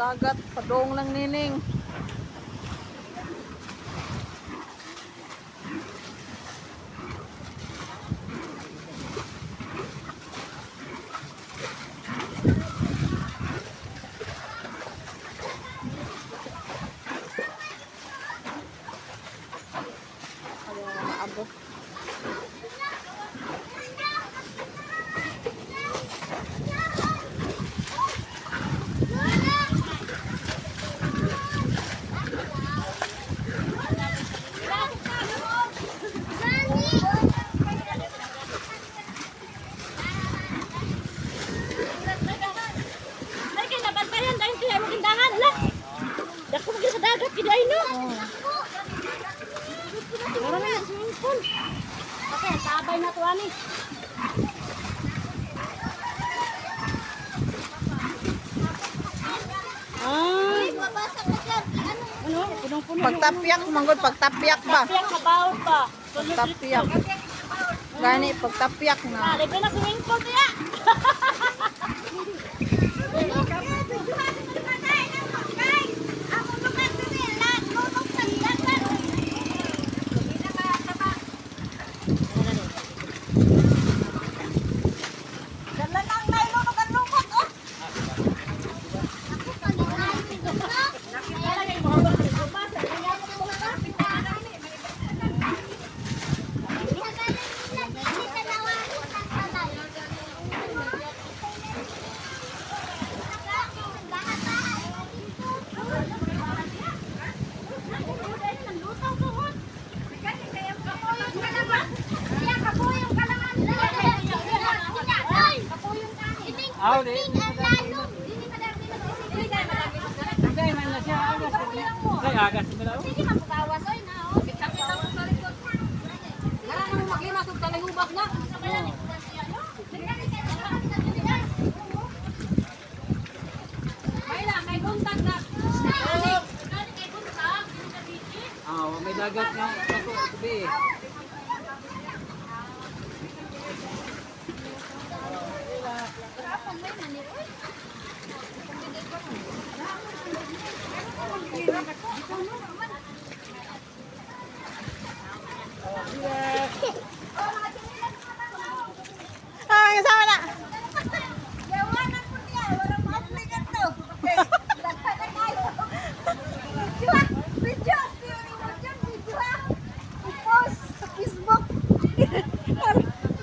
dagat, padong ng nining. Maabot. Dako mo sa dagat kiday no. Meron na swimming pool. Okay, sabay na to ani. Ano? Punong-puno. Pagtapyak, manggod pagtapyak ba? Pagtapyak sa bawon ba? Pagtapyak. Gani, pagtapyak na. Libre na swimming pool kaya. May dagat nga ako sabi. Ay, sama na.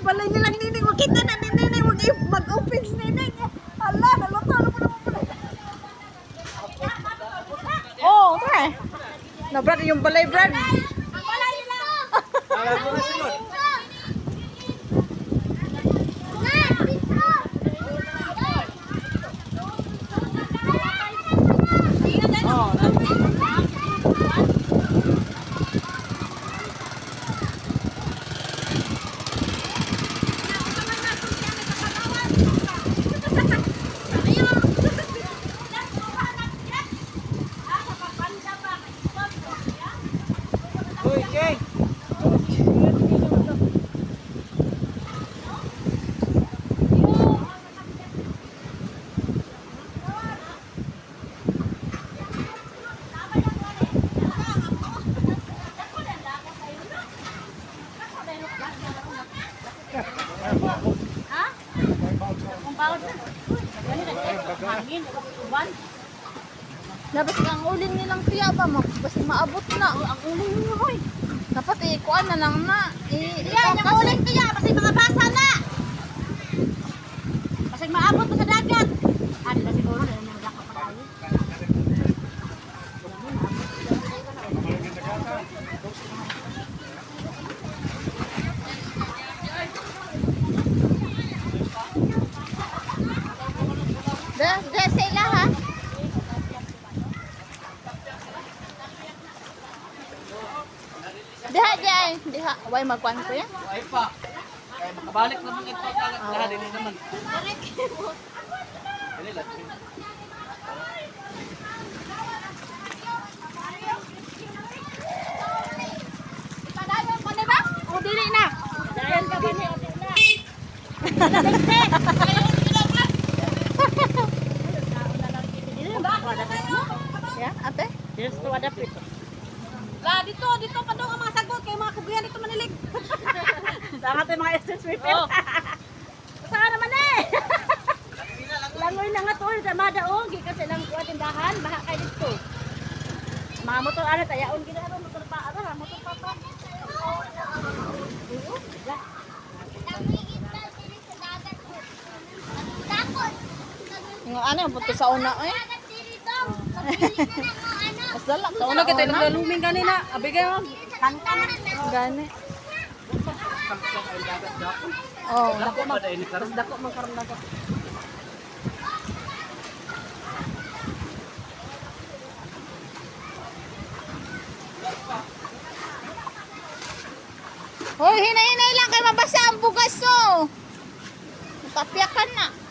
Balay nilang nining, wag kita na nining, wag mag-offense nining. Hala, naluto mo naman pala. Oh, try. Na Brad, yung balay Brad. Alam ko na sunod. Uy, King! Ha? Kung bawat na. Hangin, uban. Dapat ang ulin nilang tiya ba, basta maabot na. Ang uling niyo hoy. Dapat ikuan na lang na. Yan, yung uling kaya kasi mga basa na. Kasi maabot pa sa dagat. Ano na siguro na yung dagat pa tayo. De sila ha. Diha, way magkuan ko yan. Ay pa. Kaya makabalik naman ito lahat din naman. Dili lang. Padayon pa ba? O dili na. Dayon ka ba ni? Dili na. Dili ba? Just to adapt it. La, dito pa daw ang mga sagot kay mga kabuyan dito manilig. Sama tayo mga essence people. Oh. Saan naman eh? Langoy na nga to, madaong, gikas silang tindahan, baha kayo dito. Mga motor, ano, tayaon ginaro, motor pa, ano, motor pa pa. Yung ano, buto sa una eh. Mas dala sa una kita naglaluming kanina. Abigay mo. Gani. Oh, Dako ba dahil ni karon? dako man karon dako. Hoy, hinay-hinay lang kay mabasa ang bugas so. Tapyakan na.